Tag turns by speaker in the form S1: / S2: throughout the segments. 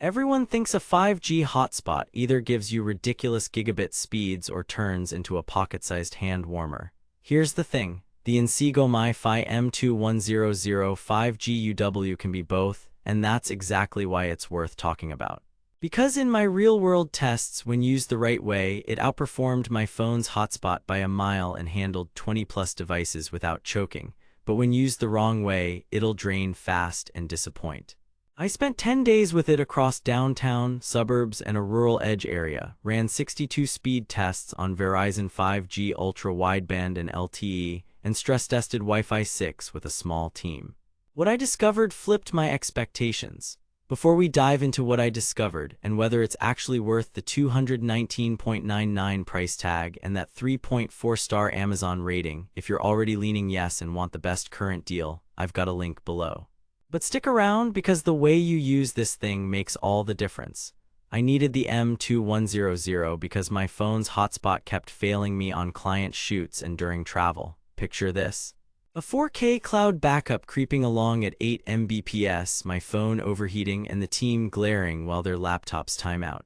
S1: Everyone thinks a 5G hotspot either gives you ridiculous gigabit speeds or turns into a pocket-sized hand warmer. Here's the thing. The Inseego MiFi M2100 5G UW can be both, and that's exactly why it's worth talking about. Because in my real-world tests, when used the right way, it outperformed my phone's hotspot by a mile and handled 20+ devices without choking. But when used the wrong way, it'll drain fast and disappoint. I spent 10 days with it across downtown, suburbs, and a rural edge area, ran 62 speed tests on Verizon 5G ultra-wideband and LTE, and stress-tested Wi-Fi 6 with a small team. What I discovered flipped my expectations. Before we dive into what I discovered and whether it's actually worth the $219.99 price tag and that 3.4-star Amazon rating, if you're already leaning yes and want the best current deal, I've got a link below. But stick around because the way you use this thing makes all the difference. I needed the M2100 because my phone's hotspot kept failing me on client shoots and during travel. Picture this. A 4K cloud backup creeping along at 8 Mbps, my phone overheating and the team glaring while their laptops time out.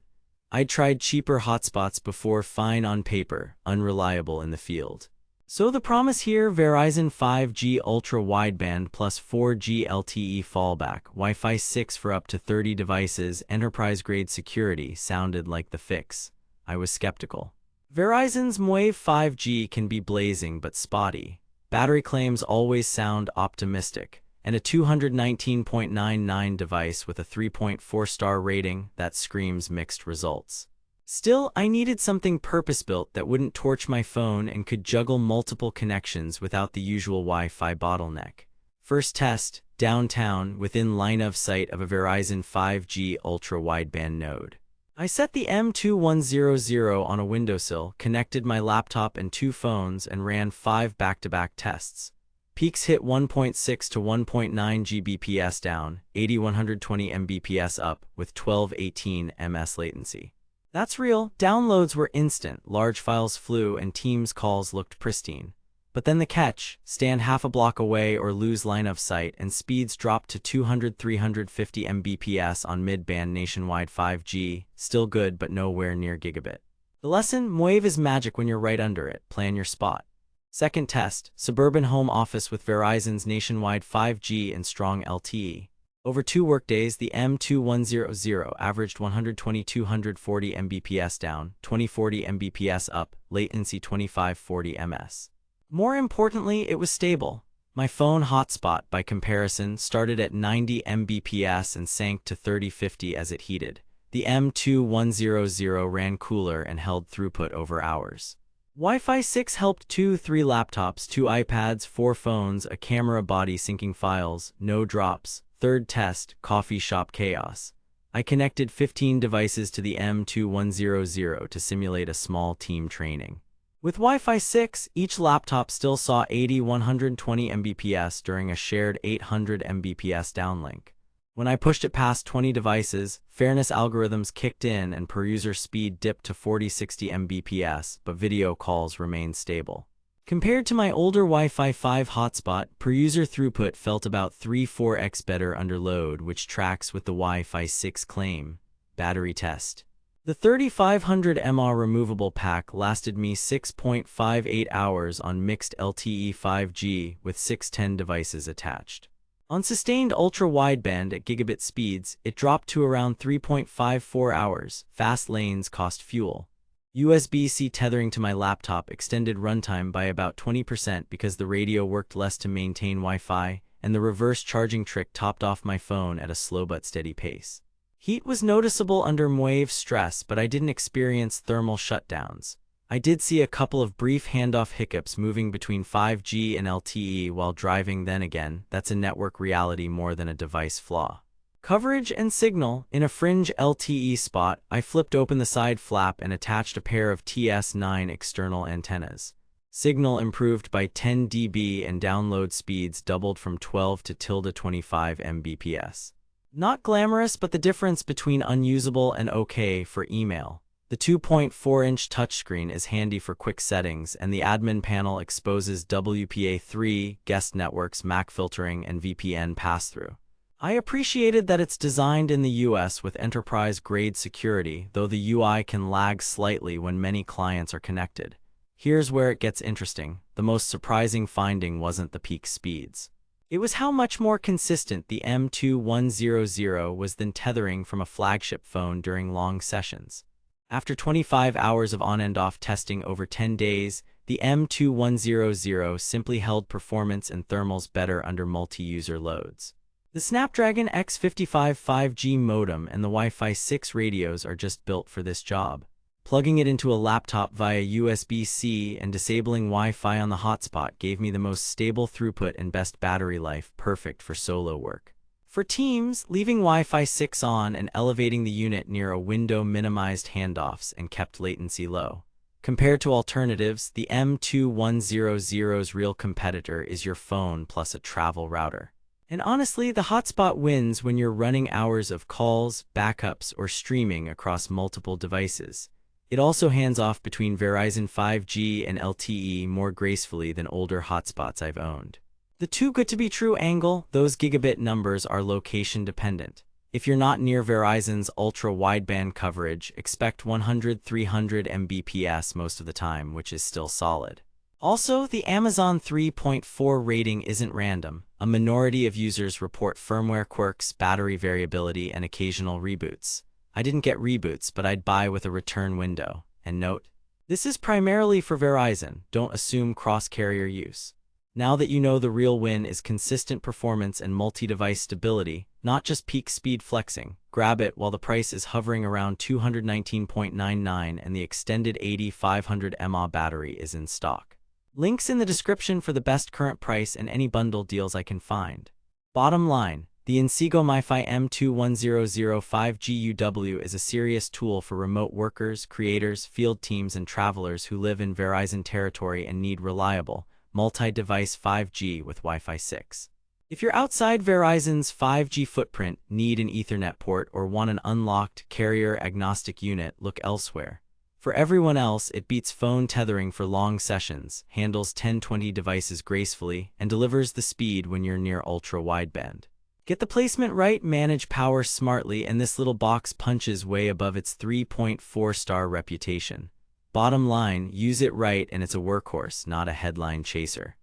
S1: I'd tried cheaper hotspots before, fine on paper, unreliable in the field. So the promise here, Verizon 5G ultra-wideband plus 4G LTE fallback, Wi-Fi 6 for up to 30 devices, enterprise-grade security, sounded like the fix. I was skeptical. Verizon's MiFi 5G can be blazing but spotty. Battery claims always sound optimistic, and a $219.99 device with a 3.4-star rating that screams mixed results. Still, I needed something purpose-built that wouldn't torch my phone and could juggle multiple connections without the usual Wi-Fi bottleneck. First test, downtown, within line of sight of a Verizon 5G ultra-wideband node. I set the M2100 on a windowsill, connected my laptop and 2 phones, and ran 5 back-to-back tests. Peaks hit 1.6 to 1.9 Gbps down, 8120 Mbps up, with 1218 ms latency. That's real. Downloads were instant, large files flew, and Teams calls looked pristine. But then the catch: stand half a block away or lose line of sight, and speeds dropped to 200-350 Mbps on mid-band nationwide 5G, still good but nowhere near gigabit. The lesson: MiFi is magic when you're right under it. Plan your spot. Second test: suburban home office with Verizon's nationwide 5G and strong LTE. Over 2 workdays, the M2100 averaged 120-240 Mbps down, 20-40 Mbps up, latency 25-40 ms. More importantly, it was stable. My phone hotspot, by comparison, started at 90 Mbps and sank to 30-50 as it heated. The M2100 ran cooler and held throughput over hours. Wi-Fi 6 helped 2-3 laptops, 2 iPads, 4 phones, a camera body syncing files, no drops. Third test, coffee shop chaos. I connected 15 devices to the M2100 to simulate a small team training. With Wi-Fi 6, each laptop still saw 80-120 Mbps during a shared 800 Mbps downlink. When I pushed it past 20 devices, fairness algorithms kicked in and per-user speed dipped to 40-60 Mbps, but video calls remained stable. Compared to my older Wi-Fi 5 hotspot, per-user throughput felt about 3-4x better under load, which tracks with the Wi-Fi 6 claim. Battery test. The 3500 mAh removable pack lasted me 6.58 hours on mixed LTE 5G with 610 devices attached. On sustained ultra-wideband at gigabit speeds, it dropped to around 3.54 hours. Fast lanes cost fuel. USB-C tethering to my laptop extended runtime by about 20% because the radio worked less to maintain Wi-Fi, and the reverse charging trick topped off my phone at a slow but steady pace. Heat was noticeable under MiFi stress, but I didn't experience thermal shutdowns. I did see a couple of brief handoff hiccups moving between 5G and LTE while driving. Then again, that's a network reality more than a device flaw. Coverage and signal. In a fringe LTE spot, I flipped open the side flap and attached a pair of TS9 external antennas. Signal improved by 10 dB and download speeds doubled from 12 to 25 Mbps. Not glamorous, but the difference between unusable and okay for email. The 2.4-inch touchscreen is handy for quick settings, and the admin panel exposes WPA3, guest networks, MAC filtering, and VPN pass-through. I appreciated that it's designed in the US with enterprise-grade security, though the UI can lag slightly when many clients are connected. Here's where it gets interesting. The most surprising finding wasn't the peak speeds. It was how much more consistent the M2100 was than tethering from a flagship phone during long sessions. After 25 hours of on and off testing over 10 days, the M2100 simply held performance and thermals better under multi-user loads. The Snapdragon X55 5G modem and the Wi-Fi 6 radios are just built for this job. Plugging it into a laptop via USB-C and disabling Wi-Fi on the hotspot gave me the most stable throughput and best battery life, perfect for solo work. For teams, leaving Wi-Fi 6 on and elevating the unit near a window minimized handoffs and kept latency low. Compared to alternatives, the M2100's real competitor is your phone plus a travel router. And honestly, the hotspot wins when you're running hours of calls, backups, or streaming across multiple devices. It also hands off between Verizon 5G and LTE more gracefully than older hotspots I've owned. The too good to be true angle, those gigabit numbers are location dependent. If you're not near Verizon's ultra-wideband coverage, expect 100-300 Mbps most of the time, which is still solid. Also, the Amazon 3.4 rating isn't random. A minority of users report firmware quirks, battery variability, and occasional reboots. I didn't get reboots, but I'd buy with a return window. And note, this is primarily for Verizon. Don't assume cross-carrier use. Now that you know the real win is consistent performance and multi-device stability, not just peak speed flexing, grab it while the price is hovering around $219.99 and the extended 8500 mAh battery is in stock. Links in the description for the best current price and any bundle deals I can find. Bottom line, the Inseego MiFi M2100 5G UW is a serious tool for remote workers, creators, field teams, and travelers who live in Verizon territory and need reliable, multi-device 5G with Wi-Fi 6. If you're outside Verizon's 5G footprint, need an Ethernet port, or want an unlocked, carrier-agnostic unit, look elsewhere. For everyone else, it beats phone tethering for long sessions, handles 1020 devices gracefully, and delivers the speed when you're near ultra-wideband. Get the placement right, manage power smartly, and this little box punches way above its 3.4-star reputation. Bottom line, use it right and it's a workhorse, not a headline chaser.